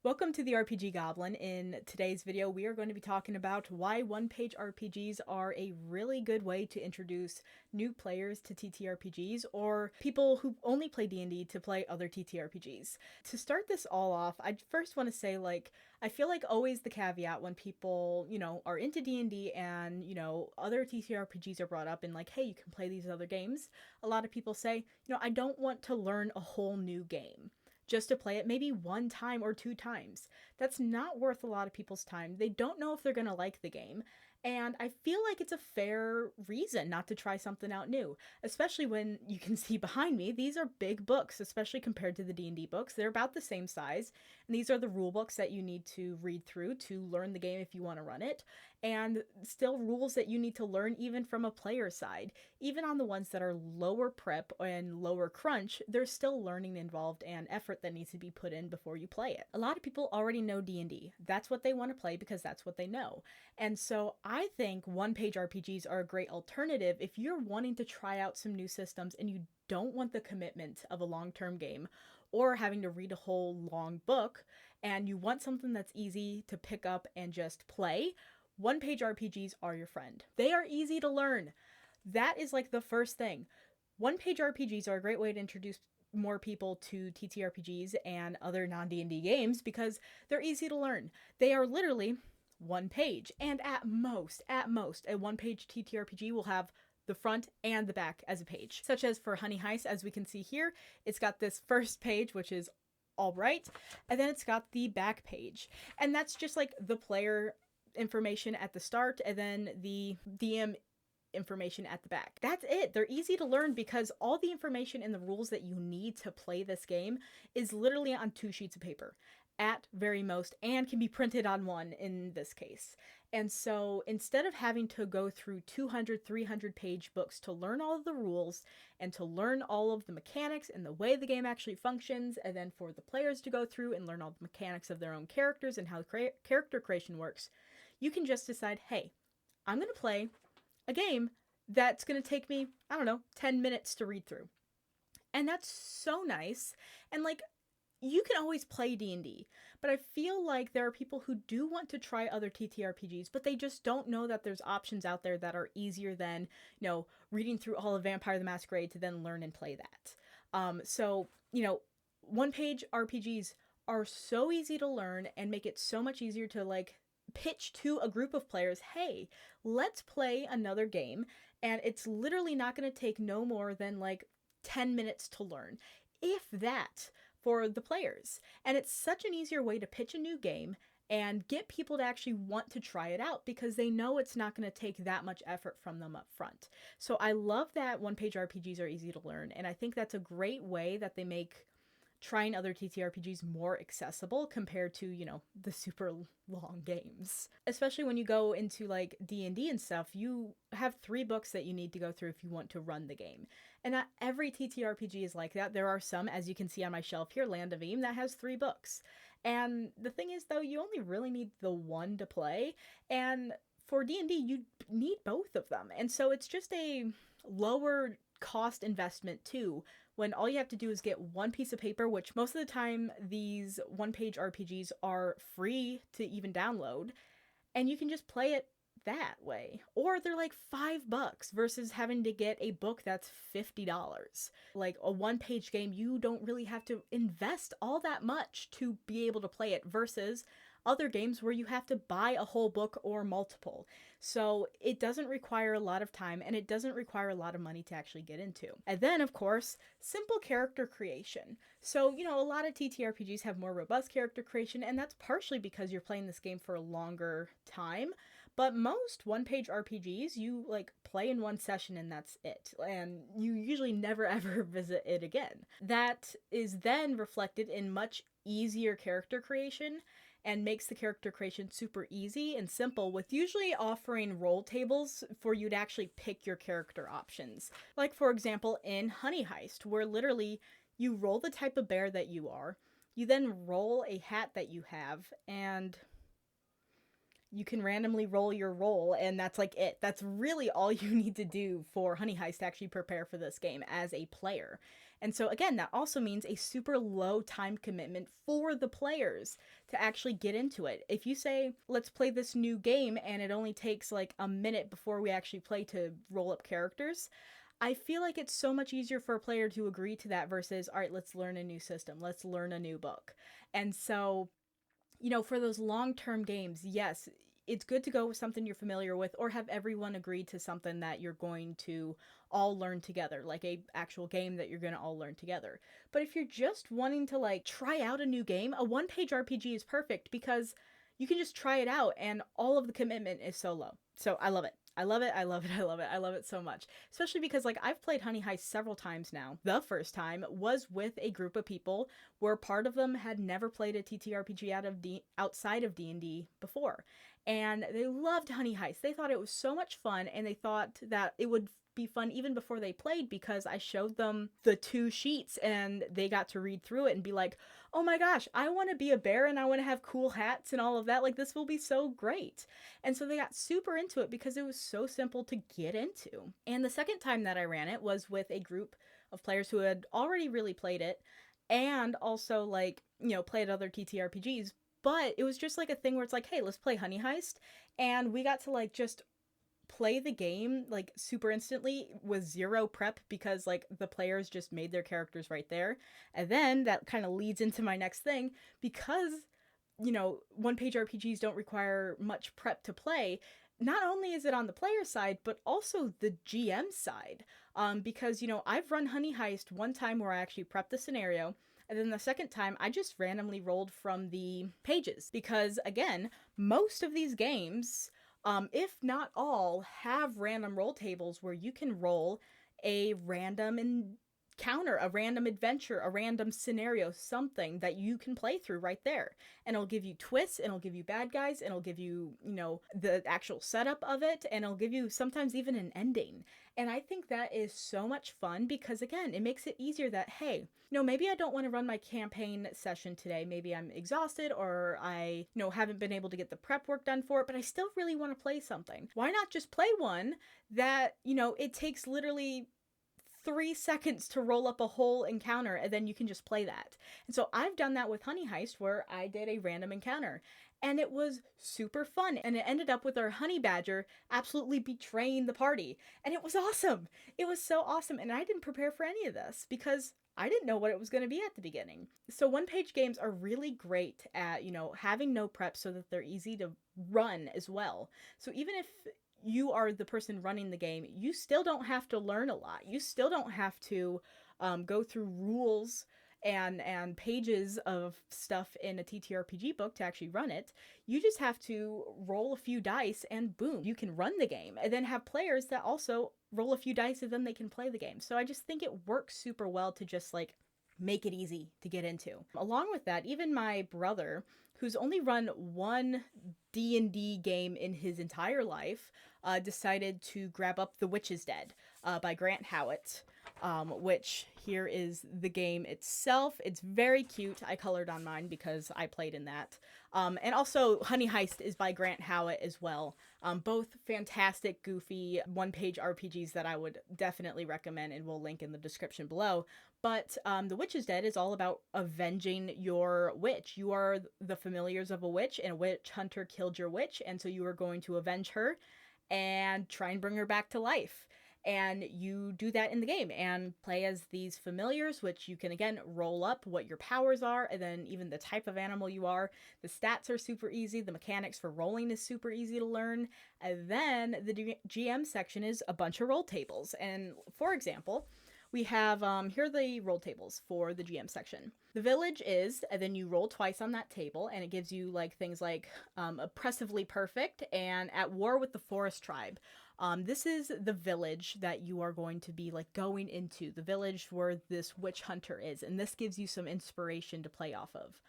Welcome to the RPG Goblin. In today's video, we are going to be talking about why one-page RPGs are a really good way to introduce new players to TTRPGs or people who only play D&D to play other TTRPGs. To start this all off, I first want to say, I feel like always the caveat when people, are into D&D and, other TTRPGs are brought up and hey, you can play these other games. A lot of people say, I don't want to learn a whole new game just to play it maybe one time or two times. That's not worth a lot of people's time. They don't know if they're going to like the game. And I feel like it's a fair reason not to try something out new, especially when you can see behind me, these are big books, especially compared to the D&D books. They're about the same size, and these are the rule books that you need to read through to learn the game if you want to run it, and still rules that you need to learn even from a player side. Even on the ones that are lower prep and lower crunch, there's still learning involved and effort that needs to be put in before you play it. A lot of people already know D&D. That's what they want to play because that's what they know. And so I think one-page RPGs are a great alternative if you're wanting to try out some new systems and you don't want the commitment of a long-term game or having to read a whole long book, and you want something that's easy to pick up and just play. One-page RPGs are your friend. They are easy to learn. That is the first thing. One-page RPGs are a great way to introduce more people to TTRPGs and other non-D&D games because they're easy to learn. They are literally one page, and at most, a one-page TTRPG will have the front and the back as a page. Such as for Honey Heist, as we can see here, it's got this first page, which is all right, and then it's got the back page. And that's just the player information at the start, and then the DM information at the back. That's it. They're easy to learn because all the information and the rules that you need to play this game is literally on 2 sheets of paper at very most, and can be printed on one in this case. And so instead of having to go through 200, 300 page books to learn all of the rules and to learn all of the mechanics and the way the game actually functions, and then for the players to go through and learn all the mechanics of their own characters and how character creation works, you can just decide, hey, I'm going to play a game that's going to take me, 10 minutes to read through. And that's so nice. And you can always play D&D, but I feel like there are people who do want to try other TTRPGs, but they just don't know that there's options out there that are easier than, reading through all of Vampire the Masquerade to then learn and play that. One-page RPGs are so easy to learn and make it so much easier to pitch to a group of players, hey, let's play another game, and it's literally not going to take no more than 10 minutes to learn, if that, for the players. And it's such an easier way to pitch a new game and get people to actually want to try it out because they know it's not going to take that much effort from them up front. So I love that one-page RPGs are easy to learn, and I think that's a great way that they make trying other TTRPGs more accessible compared to, the super long games. Especially when you go into D&D and stuff, you have 3 books that you need to go through if you want to run the game. And not every TTRPG is like that. There are some, as you can see on my shelf here, Land of Eam, that has 3 books. And the thing is, though, you only really need the one to play. And for D&D, you need both of them. And so it's just a lower cost investment too, when all you have to do is get one piece of paper, which most of the time these one-page RPGs are free to even download, and you can just play it that way. Or they're $5 versus having to get a book that's $50. A one-page game, you don't really have to invest all that much to be able to play it versus other games where you have to buy a whole book or multiple. So it doesn't require a lot of time, and it doesn't require a lot of money to actually get into. And then, of course, simple character creation. So, a lot of TTRPGs have more robust character creation, and that's partially because you're playing this game for a longer time. But most one-page RPGs, you play in one session and that's it. And you usually never ever visit it again. That is then reflected in much easier character creation and makes the character creation super easy and simple, with usually offering roll tables for you to actually pick your character options. For example, in Honey Heist, where literally you roll the type of bear that you are, you then roll a hat that you have, and You can randomly roll your roll, and that's like it. That's really all you need to do for Honey Heist to actually prepare for this game as a player. And so again, that also means a super low time commitment for the players to actually get into it. If you say, let's play this new game, and it only takes like a minute before we actually play to roll up characters, I feel like it's so much easier for a player to agree to that versus, all right, let's learn a new system, let's learn a new book. And so, for those long-term games, yes, it's good to go with something you're familiar with, or have everyone agree to something that you're going to all learn together, like a actual game that you're going to all learn together. But if you're just wanting to like try out a new game, a one-page RPG is perfect because you can just try it out and all of the commitment is so low. So I love it. I love it. I love it. I love it. I love it so much. Especially because like I've played Honey Heist several times now. The first time was with a group of people where part of them had never played a TTRPG outside of D&D before. And they loved Honey Heist. They thought it was so much fun, and they thought that it would be fun even before they played because I showed them the 2 sheets and they got to read through it and be like, oh my gosh, I want to be a bear and I want to have cool hats and all of that. Like, this will be so great. And so they got super into it because it was so simple to get into. And the second time that I ran it was with a group of players who had already really played it and also like, played other TTRPGs. But it was just like a thing where it's like, hey, let's play Honey Heist. And we got to like just play the game like super instantly with zero prep because like the players just made their characters right there. And then that kind of leads into my next thing because one page RPGs don't require much prep to play. Not only is it on the player side, but also the GM side. Because I've run Honey Heist one time where I actually prepped the scenario, and then the second time I just randomly rolled from the pages because again, most of these games, if not all, have random roll tables where you can roll a random encounter, a random adventure, a random scenario, something that you can play through right there. And it'll give you twists, and it'll give you bad guys, and it'll give you, the actual setup of it, and it'll give you sometimes even an ending. And I think that is so much fun because, again, it makes it easier that, hey, maybe I don't want to run my campaign session today. Maybe I'm exhausted or I, haven't been able to get the prep work done for it, but I still really want to play something. Why not just play one that, it takes literally 3 seconds to roll up a whole encounter, and then you can just play that. And so I've done that with Honey Heist where I did a random encounter. And it was super fun. And it ended up with our honey badger absolutely betraying the party. And it was awesome. It was so awesome. And I didn't prepare for any of this because I didn't know what it was going to be at the beginning. So one-page games are really great at, having no prep so that they're easy to run as well. So even if you are the person running the game, you still don't have to learn a lot. You still don't have to go through rules and pages of stuff in a TTRPG book to actually run it. You just have to roll a few dice and boom, you can run the game, and then have players that also roll a few dice and then they can play the game. So I just think it works super well to just like make it easy to get into. Along with that, even my brother, who's only run one D&D game in his entire life, decided to grab up The Witch is Dead by Grant Howitt, which here is the game itself. It's very cute. I colored on mine because I played in that. And also Honey Heist is by Grant Howitt as well. Both fantastic, goofy, one-page RPGs that I would definitely recommend and will link in the description below. But The Witch is Dead is all about avenging your witch. You are the familiars of a witch, and a witch hunter killed your witch, and so you are going to avenge her and try and bring her back to life. And you do that in the game and play as these familiars, which you can, again, roll up what your powers are, and then even the type of animal you are. The stats are super easy. The mechanics for rolling is super easy to learn. And then the GM section is a bunch of roll tables. And for example, we have, here are the roll tables for the GM section. The village is, and then you roll twice on that table, and it gives you like things like oppressively perfect and at war with the forest tribe. This is the village that you are going to be like going into, the village where this witch hunter is, and this gives you some inspiration to play off of.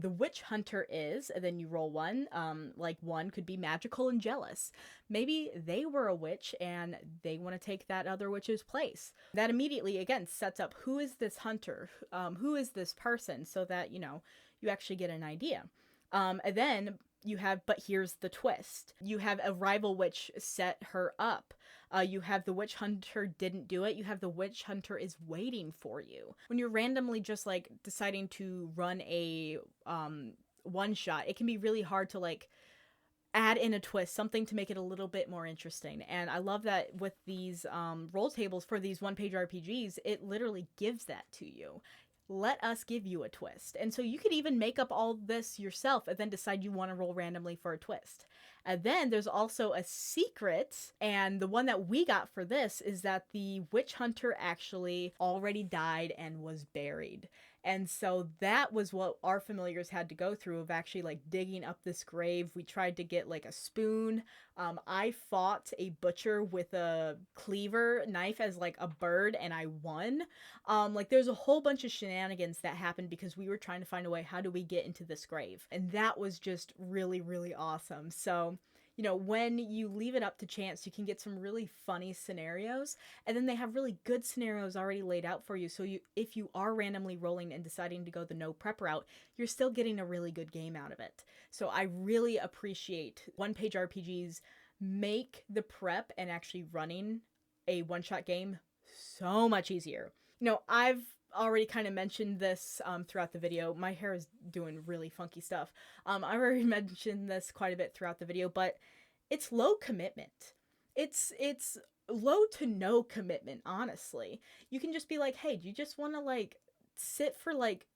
The witch hunter is, and then you roll one, like one could be magical and jealous. Maybe they were a witch and they want to take that other witch's place. That immediately, again, sets up who is this hunter, who is this person, so that, you actually get an idea. And then You have But Here's the Twist. You have a rival witch set her up. You have the witch hunter didn't do it. You have the witch hunter is waiting for you. When you're randomly just like deciding to run a one shot, it can be really hard to like add in a twist, something to make it a little bit more interesting. And I love that with these roll tables for these one-page RPGs, it literally gives that to you. Let us give you a twist. And so you could even make up all this yourself and then decide you want to roll randomly for a twist. And then there's also a secret, and the one that we got for this is that the witch hunter actually already died and was buried. And so that was what our familiars had to go through, of actually like digging up this grave. We tried to get like a spoon. I fought a butcher with a cleaver knife as like a bird, and I won. Like there's a whole bunch of shenanigans that happened because we were trying to find a way, how do we get into this grave? And that was just really, really awesome. So, you know, when you leave it up to chance, you can get some really funny scenarios, and then they have really good scenarios already laid out for you. So if you are randomly rolling and deciding to go the no prep route, you're still getting a really good game out of it. So I really appreciate one-page RPGs make the prep and actually running a one-shot game so much easier. You know, I've already kind of mentioned this throughout the video. My hair is doing really funky stuff. I already mentioned this quite a bit throughout the video, but it's low commitment. It's low to no commitment, honestly. You can just be like, hey, do you just want to like sit for like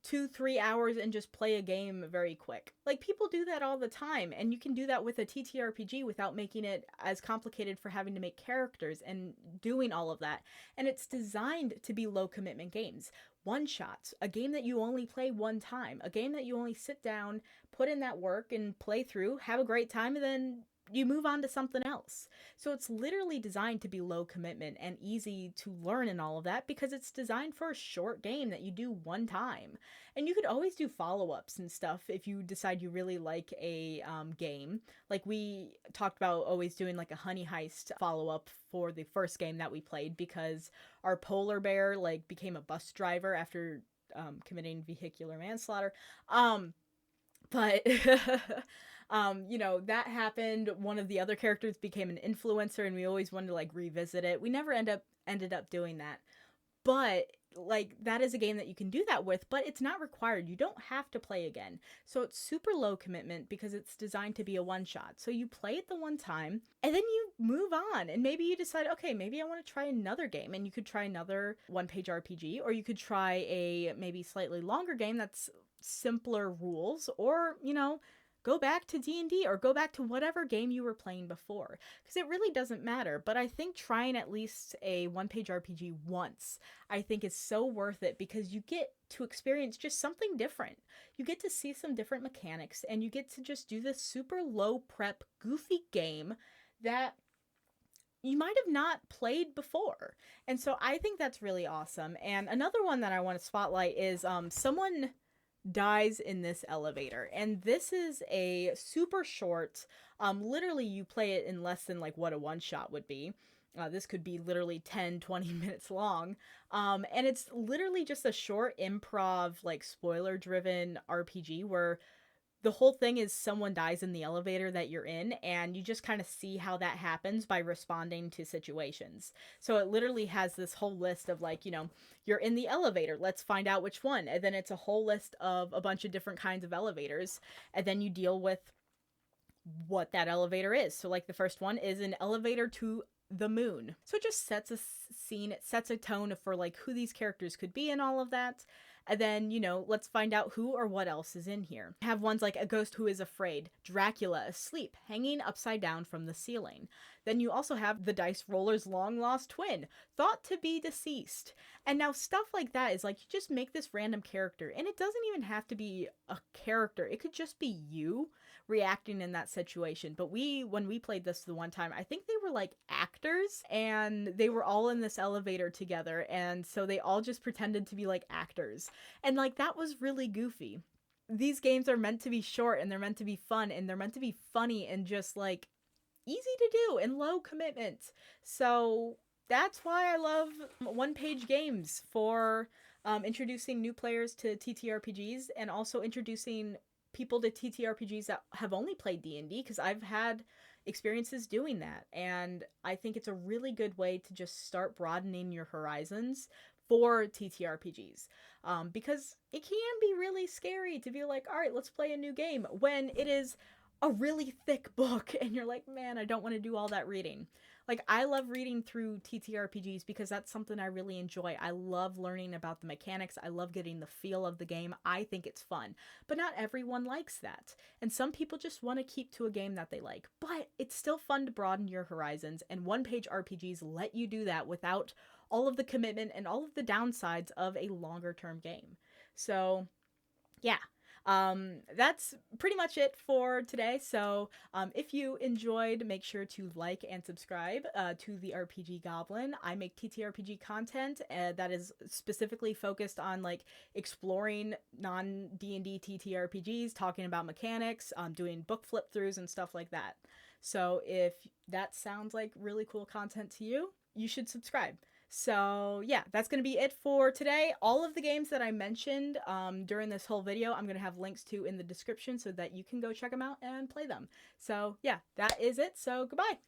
2-3 hours and just play a game very quick? Like, people do that all the time, and you can do that with a TTRPG without making it as complicated for having to make characters and doing all of that. And it's designed to be low commitment games. One shots, a game that you only play one time, a game that you only sit down, put in that work and play through, have a great time, and then you move on to something else. So it's literally designed to be low commitment and easy to learn and all of that, because it's designed for a short game that you do one time. And you could always do follow-ups and stuff if you decide you really like a game. Like we talked about always doing like a Honey Heist follow-up for the first game that we played, because our polar bear like became a bus driver after committing vehicular manslaughter. But you know, that happened. One of the other characters became an influencer, and we always wanted to like revisit it. We never ended up doing that. But like, that is a game that you can do that with, but it's not required. You don't have to play again. So it's super low commitment because it's designed to be a one shot. So you play it the one time and then you move on, and maybe you decide, okay, maybe I want to try another game, and you could try another one-page RPG, or you could try a maybe slightly longer game that's simpler rules, or, you know, go back to D&D or go back to whatever game you were playing before, because it really doesn't matter. But I think trying at least a one-page RPG once, I think is so worth it, because you get to experience just something different. You get to see some different mechanics, and you get to just do this super low prep, goofy game that you might have not played before. And so I think that's really awesome. And another one that I want to spotlight is someone dies in this elevator, and this is a super short, literally you play it in less than like what a one shot would be. This could be literally 10-20 minutes long, and it's literally just a short improv, like spoiler driven RPG where the whole thing is someone dies in the elevator that you're in, and you just kind of see how that happens by responding to situations. So it literally has this whole list of like, you know, you're in the elevator, let's find out which one. And then it's a whole list of a bunch of different kinds of elevators. And then you deal with what that elevator is. So like the first one is an elevator to the moon. So it just sets a scene, it sets a tone for like who these characters could be and all of that. And then, you know, let's find out who or what else is in here. Have ones like a ghost who is afraid, Dracula asleep, hanging upside down from the ceiling. Then you also have the dice roller's long lost twin, thought to be deceased. And now stuff like that is like, you just make this random character, and it doesn't even have to be a character. It could just be you reacting in that situation. But when we played this the one time, I think they were like actors, and they were all in this elevator together, and so they all just pretended to be like actors. And like, that was really goofy. These games are meant to be short, and they're meant to be fun, and they're meant to be funny and just like easy to do and low commitment. So that's why I love one-page games for introducing new players to TTRPGs, and also introducing people to TTRPGs that have only played D&D, because I've had experiences doing that, and I think it's a really good way to just start broadening your horizons for TTRPGs, because it can be really scary to be like, all right, let's play a new game when it is a really thick book and you're like, man, I don't want to do all that reading. Like, I love reading through TTRPGs because that's something I really enjoy. I love learning about the mechanics. I love getting the feel of the game. I think it's fun. But not everyone likes that. And some people just want to keep to a game that they like. But it's still fun to broaden your horizons, and one-page RPGs let you do that without all of the commitment and all of the downsides of a longer-term game. So, yeah, that's pretty much it for today. So if you enjoyed, make sure to like and subscribe to the RPG Goblin. I make TTRPG content that is specifically focused on like exploring non D&D TTRPGs, talking about mechanics, doing book flip throughs and stuff like that. So if that sounds like really cool content to you, you should subscribe. So yeah, that's going to be it for today. All of the games that I mentioned during this whole video, I'm going to have links to in the description so that you can go check them out and play them. So yeah, that is it. So goodbye.